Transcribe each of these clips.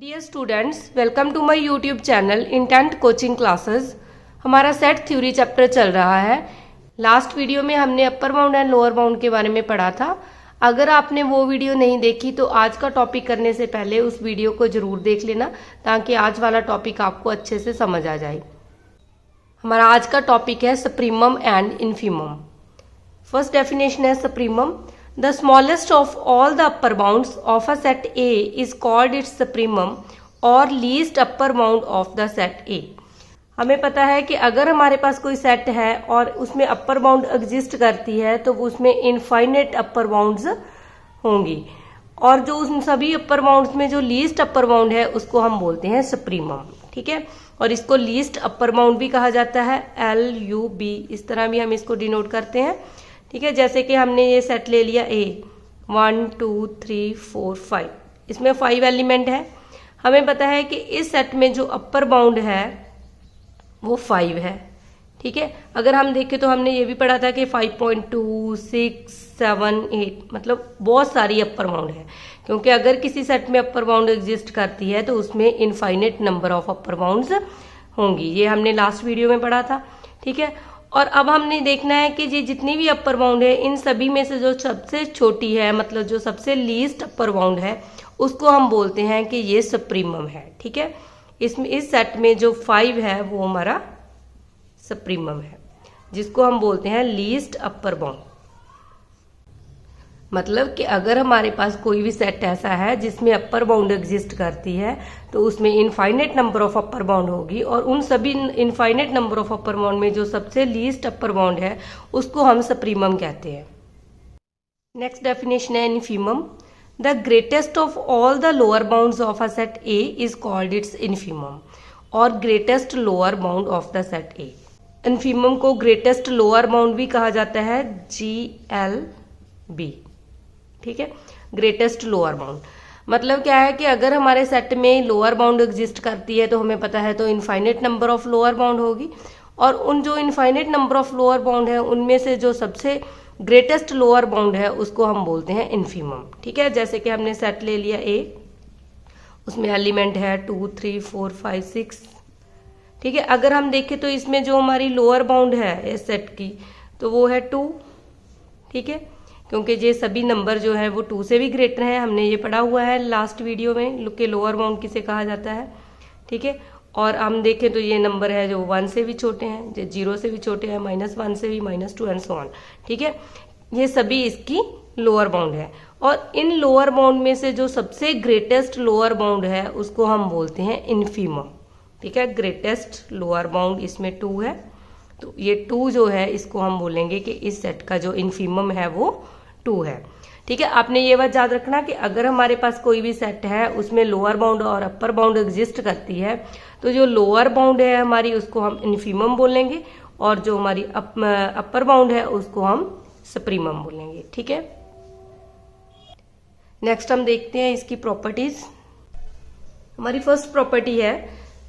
Dear students, welcome to my YouTube channel intent coaching classes. हमारा set theory chapter चल रहा है। Last video में हमने upper bound and lower bound के बारे में पढ़ा था। अगर आपने वो वीडियो नहीं देखी तो आज का टॉपिक करने से पहले उस वीडियो को जरूर देख लेना, ताकि आज वाला टॉपिक आपको अच्छे से समझ आ जाए। हमारा आज का टॉपिक है supremum and infimum. First definition है supremum. The smallest of all the upper bounds of a set A is called its supremum or least upper bound of the set A। हमें पता है कि अगर हमारे पास कोई सेट है और उसमें अपर बाउंड एग्जिस्ट करती है तो उसमें इनफाइनेट अपर बाउंड्स होंगी, और जो उन सभी अपर बाउंड्स में जो लीस्ट अपर बाउंड है उसको हम बोलते हैं सुप्रीमम। ठीक है, और इसको लीस्ट अपर बाउंड भी कहा जाता है, LUB, इस तरह भी हम इसको डिनोट करते हैं। ठीक है, जैसे कि हमने ये सेट ले लिया A 1 2 3 4 5, इसमें 5 एलिमेंट है। हमें पता है कि इस सेट में जो अपर बाउंड है वो 5 है। ठीक है, अगर हम देखें तो हमने ये भी पढ़ा था कि 5.2 6 7 8, मतलब बहुत सारी अपर बाउंड है, क्योंकि अगर किसी सेट में अपर बाउंड एग्जिस्ट करती है तो उसमें infinite number of upper bounds होंगी। ये हमने लास्ट वीडियो में पढ़ा था। ठीक है, और अब हमने देखना है कि ये जितनी भी अपर बाउंड है इन सभी में से जो सबसे छोटी है, मतलब जो सबसे लीस्ट अपर बाउंड है, उसको हम बोलते हैं कि ये सुप्रीमम है। ठीक है, इसमें इस सेट में जो 5 है वो हमारा सुप्रीमम है, जिसको हम बोलते हैं लीस्ट अपर बाउंड। मतलब कि अगर हमारे पास कोई भी सेट ऐसा है जिसमें अपर बाउंड एग्जिस्ट करती है तो उसमें infinite number of upper bound होगी, और उन सभी infinite number of upper bound में जो सबसे लीस्ट अपर बाउंड है उसको हम सुप्रीमम कहते हैं। नेक्स्ट डेफिनेशन है infimum. The greatest of all the lower bounds of a set A is called its infimum, और greatest lower bound of the set A. Infimum को ग्रेटेस्ट लोअर बाउंड भी कहा जाता है, GLB। ठीक है, ग्रेटेस्ट लोअर बाउंड मतलब क्या है कि अगर हमारे सेट में लोअर बाउंड एग्जिस्ट करती है तो हमें पता है तो infinite number of lower bound होगी, और उन जो infinite number of lower bound है उनमें से जो सबसे ग्रेटेस्ट लोअर बाउंड है उसको हम बोलते हैं इन्फीमम। ठीक है, जैसे कि हमने सेट ले लिया A, उसमें एलिमेंट है 2 3 4 5 6। ठीक है, अगर हम देखें तो इसमें जो हमारी लोअर बाउंड है इस सेट की तो वो है 2। ठीक है, क्योंकि ये सभी नंबर जो है वो 2 से भी ग्रेटर हैं, हमने ये पढ़ा हुआ है लास्ट वीडियो में कि लोअर बाउंड किसे कहा जाता है। ठीक है, और हम देखें तो ये नंबर है जो 1 से भी छोटे हैं, जो 0 से भी छोटे हैं, -1 से भी, -2 एंड सो ऑन। ठीक है, ये सभी इसकी लोअर बाउंड है, और इन लोअर बाउंड में से जो सबसे ग्रेटेस्ट लोअर बाउंड है उसको हम बोलते हैं इन्फीमम। ठीक है, ग्रेटेस्ट लोअर बाउंड इसमें 2 है, तो ये 2 जो है इसको हम बोलेंगे कि इस सेट का जो इन्फीमम है वो 2 है। ठीक है, आपने ये बात याद रखना कि अगर हमारे पास कोई भी सेट है उसमें लोअर बाउंड और अपर बाउंड एग्जिस्ट करती है तो जो लोअर बाउंड है हमारी उसको हम इन्फीमम बोलेंगे, और जो हमारी अपर बाउंड है उसको हम सुप्रीमम बोलेंगे। ठीक है, नेक्स्ट हम देखते हैं इसकी प्रॉपर्टीज। हमारी फर्स्ट प्रॉपर्टी है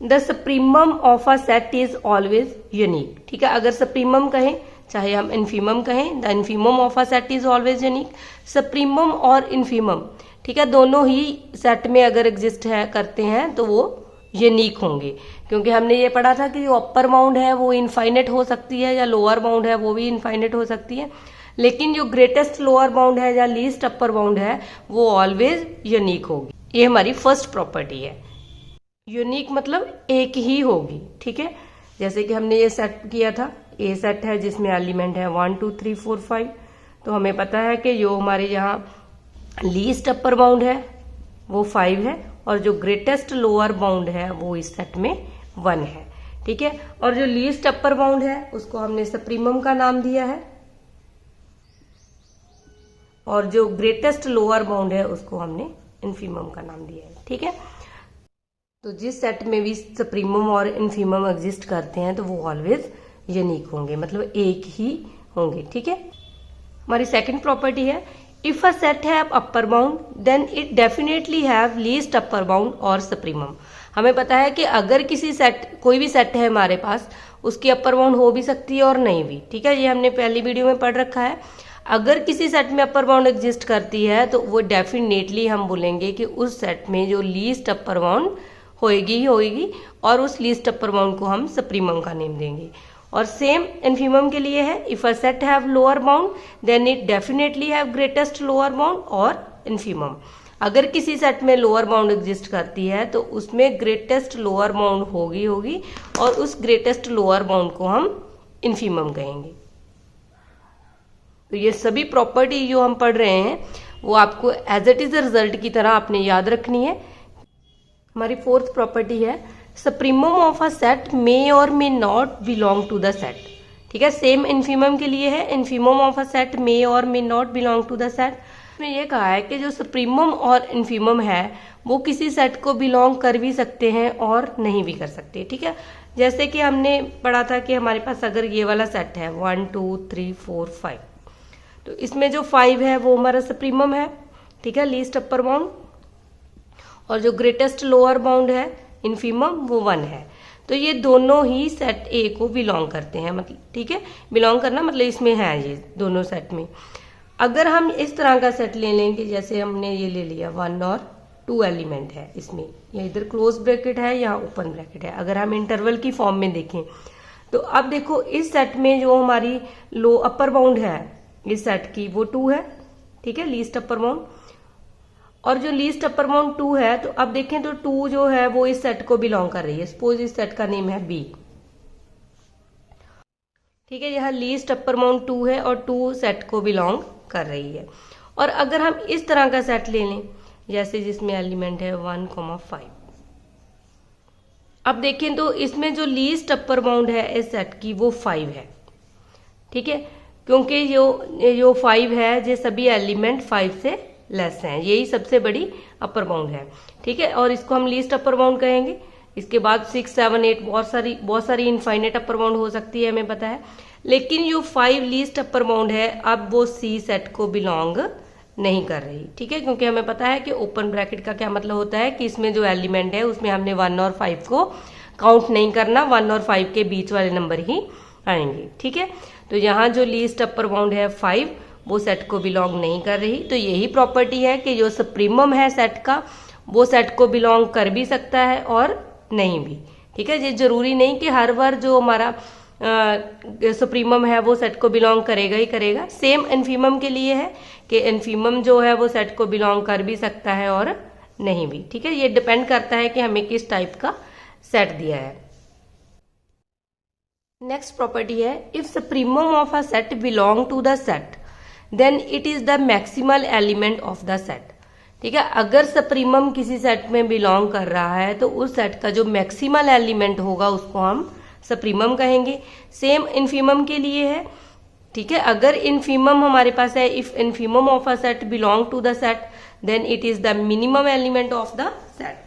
the supremum of a set is always unique. ठीक है, अगर सुप्रीमम कहें चाहे हम इन्फीमम कहें, the infimum of a set is always unique. Supremum और इन्फीमम, ठीक है, दोनों ही सेट में अगर एग्जिस्ट है करते हैं तो वो यूनिक होंगे, क्योंकि हमने ये पढ़ा था कि जो अपर बाउंड है वो इनफाइनेट हो सकती है, या लोअर बाउंड है वो भी इनफाइनेट हो सकती है, लेकिन जो ग्रेटेस्ट लोअर बाउंड है या लीस्ट अपर बाउंड है वो ऑलवेज यूनिक होगी। ये हमारी फर्स्ट प्रॉपर्टी है। यूनिक मतलब एक ही होगी। ठीक है, जैसे कि हमने ये सेट किया था, A सेट है जिसमें एलिमेंट है 1 2 3 4 5, तो हमें पता है कि जो हमारे यहाँ लीस्ट अपर बाउंड है वो 5 है, और जो ग्रेटेस्ट लोअर बाउंड है वो इस सेट में 1 है। ठीक है, और जो लीस्ट अपर बाउंड है उसको हमने सुप्रीमम का नाम दिया है, और जो ग्रेटेस्ट लोअर बाउंड है उसको हमने इन्फीमम का नाम दिया है। ठीक है, तो जिस सेट में भी सुप्रीमम और इन्फीमम एग्जिस्ट करते हैं तो वो ऑलवेज यूनिक होंगे, मतलब एक ही होंगे। ठीक है, हमारी सेकंड प्रॉपर्टी है if a set have upper bound then it definitely have least upper bound और सुप्रीमम। हमें पता है कि अगर किसी सेट कोई भी सेट है हमारे पास उसकी अपर बाउंड हो भी सकती है और नहीं भी। ठीक है, ये हमने पहली वीडियो में पढ़ रखा है। अगर किसी सेट में अपर बाउंड एग्जिस्ट करती है तो वो डेफिनेटली हम बोलेंगे कि उस सेट में जो लीस्ट अपर बाउंड होएगी ही होएगी, और उस लीस्ट अपर बाउंड को हम सप्रीमम का नेम देंगे। और सेम इन्फीमम के लिए है, if a set have lower bound then it definitely have greatest lower bound और इन्फीमम। अगर किसी सेट में लोअर बाउंड एग्जिस्ट करती है तो उसमें ग्रेटेस्ट लोअर बाउंड होगी और उस ग्रेटेस्ट लोअर बाउंड को हम इन्फीमम कहेंगे। तो ये सभी प्रॉपर्टी जो हम पढ़ रहे हैं वो आपको एज इट इज रिजल्ट की तरह आपने याद रखनी है। हमारी फोर्थ प्रॉपर्टी है, सप्रीमम of a set may or may not belong to the set. ठीक है, सेम इन्फीमम के लिए है, infimum of a set may or may not belong to the set. इसमें यह कहा है कि जो सप्रीमम और इन्फीमम है वो किसी सेट को बिलोंग कर भी सकते हैं और नहीं भी कर सकते। ठीक है, जैसे कि हमने पढ़ा था कि हमारे पास अगर ये वाला सेट है 1 2 3 4 5, तो इसमें जो 5 है वो हमारा सप्रीमम है। ठीक है, लीस्ट अपर बाउंड, और जो ग्रेटेस्ट लोअर बाउंड है इन्फीमम वो 1 है। तो ये दोनों ही सेट ए को बिलोंग करते हैं, मतलब ठीक है, बिलोंग करना मतलब इसमें है ये दोनों सेट में। अगर हम इस तरह का सेट ले लेंगे, जैसे हमने ये ले लिया 1 और 2 एलिमेंट है इसमें, या इधर क्लोज ब्रैकेट है या ओपन ब्रैकेट है, अगर हम इंटरवल की फॉर्म में देखें तो अब देखो इस सेट में जो हमारी लो अपर बाउंड है इस सेट की वो 2 है। ठीक है, लीस्ट अपर बाउंड, और जो लीस्ट अपर बाउंड 2 है, तो अब देखें तो 2 जो है वो इस सेट को बिलोंग कर रही है। सपोज इस सेट का नेम है बी। ठीक है, यह लीस्ट अपर बाउंड 2 है और 2 सेट को बिलोंग कर रही है। और अगर हम इस तरह का सेट ले लें जैसे जिसमें एलिमेंट है 1 5, अब देखें तो इसमें जो लीस्ट अपर बाउंड है इस सेट की वो 5 है। ठीक है, क्योंकि जो 5 है ये सभी एलिमेंट 5 से लेस हैं, यही सबसे बड़ी अपर बाउंड है। ठीक है, और इसको हम लीस्ट अपर बाउंड कहेंगे। इसके बाद 6 7 8 बहुत सारी इनफाइनाइट अपर बाउंड हो सकती है, हमें पता है, लेकिन जो 5 लीस्ट अपर बाउंड है अब वो सी सेट को बिलोंग नहीं कर रही। ठीक है, क्योंकि हमें पता है कि ओपन ब्रैकेट का क्या मतलब होता है कि इसमें जो एलिमेंट है उसमें हमने 1 और 5 को काउंट नहीं करना, 1 और 5 के बीच वाले नंबर ही आएंगे। ठीक है, तो यहाँ जो लीस्ट अपर बाउंड है 5 वो सेट को बिलोंग नहीं कर रही। तो यही प्रॉपर्टी है कि जो सप्रीमम है सेट का वो सेट को बिलोंग कर भी सकता है और नहीं भी। ठीक है, ये जरूरी नहीं कि हर बार जो हमारा सुप्रीमम है वो सेट को बिलोंग करेगा ही करेगा। सेम इन्फीमम के लिए है कि इन्फीमम जो है वो सेट को बिलोंग कर भी सकता है और नहीं भी। ठीक है, ये डिपेंड करता है कि हमें किस टाइप का सेट दिया है। नेक्स्ट प्रॉपर्टी है, if supremum of a set belong to the set then it is the maximal element of the set. ठीक है, अगर सुप्रीमम किसी सेट में बिलोंग कर रहा है तो उस सेट का जो मैक्सिमल एलिमेंट होगा उसको हम सुप्रीमम कहेंगे। सेम इन्फीमम के लिए है। ठीक है, अगर इन्फीमम हमारे पास है, if infimum of a set belong to the set then it is the minimum element of the set.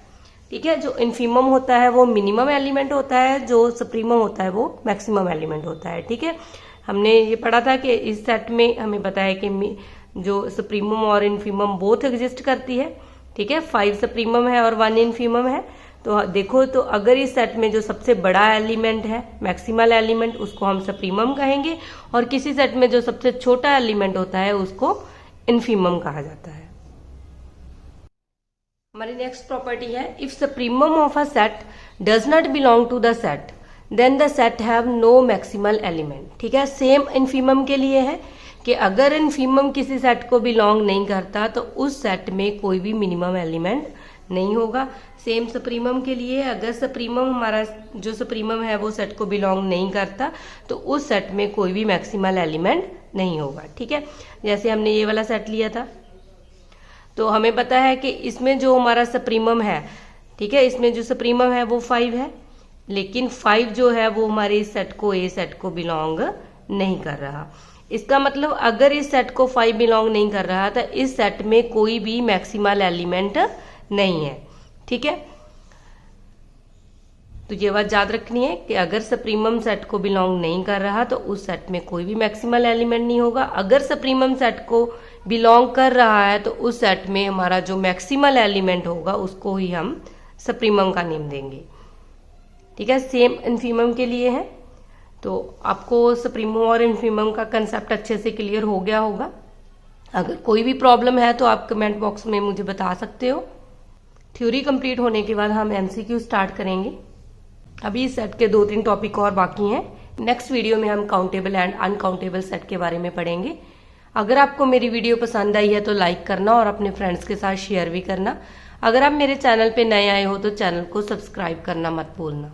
ठीक है, जो इन्फीमम होता है वो मिनिमम एलिमेंट होता है, जो सुप्रीमम होता है वो मैक्सिमम एलिमेंट होता है। ठीक है, हमने ये पढ़ा था कि इस सेट में हमें पता है कि जो सुप्रीमम और इन्फीमम बोथ एग्जिस्ट करती है। ठीक है, 5 सुप्रीमम है और 1 इन्फीमम है। तो देखो, तो अगर इस सेट में जो सबसे बड़ा एलिमेंट है मैक्सिमल एलिमेंट उसको हम सुप्रीमम कहेंगे, और किसी सेट में जो सबसे छोटा एलिमेंट होता है उसको इन्फीमम कहा जाता है। हमारी नेक्स्ट प्रॉपर्टी है, if supremum of a set does not belong to the set then the set have no maximal element. ठीक है, सेम इन्फीमम के लिए है कि अगर इन्फीमम किसी सेट को बिलोंग नहीं करता तो उस सेट में कोई भी मिनिमम एलिमेंट नहीं होगा। सेम सुप्रीमम के लिए, अगर सुप्रीमम हमारा जो सुप्रीमम है वो सेट को बिलोंग नहीं करता तो उस सेट में कोई भी मैक्सिमल एलिमेंट नहीं होगा। ठीक है, जैसे हमने ये वाला सेट लिया था तो हमें पता है कि इसमें जो हमारा सुप्रीमम है, ठीक है, इसमें जो सुप्रीमम है वो 5 है, लेकिन 5 जो है वो हमारे इस सेट को ए सेट को बिलोंग नहीं कर रहा। इसका मतलब अगर इस सेट को 5 बिलोंग नहीं कर रहा तो इस सेट में कोई भी मैक्सिमल एलिमेंट नहीं है। ठीक है, तो ये बात याद रखनी है कि अगर सुप्रीमम सेट को बिलोंग नहीं कर रहा तो उस सेट में कोई भी मैक्सिमल एलिमेंट नहीं होगा। अगर सुप्रीमम सेट को बिलोंग कर रहा है तो उस सेट में हमारा जो मैक्सिमल एलिमेंट होगा उसको ही हम सुप्रीमम का नेम देंगे। ठीक है, सेम इन्फीमम के लिए है। तो आपको सुप्रीमम और इन्फीमम का कंसेप्ट अच्छे से क्लियर हो गया होगा। अगर कोई भी प्रॉब्लम है तो आप कमेंट बॉक्स में मुझे बता सकते हो। थ्योरी कंप्लीट होने के बाद हम एमसीक्यू स्टार्ट करेंगे। अभी इस सेट के 2-3 टॉपिक और बाकी हैं। नेक्स्ट वीडियो में हम काउंटेबल एंड अनकाउंटेबल सेट के बारे में पढ़ेंगे। अगर आपको मेरी वीडियो पसंद आई है तो लाइक करना और अपने फ्रेंड्स के साथ शेयर भी करना। अगर आप मेरे चैनल पे नए आए हो तो चैनल को सब्सक्राइब करना मत भूलना।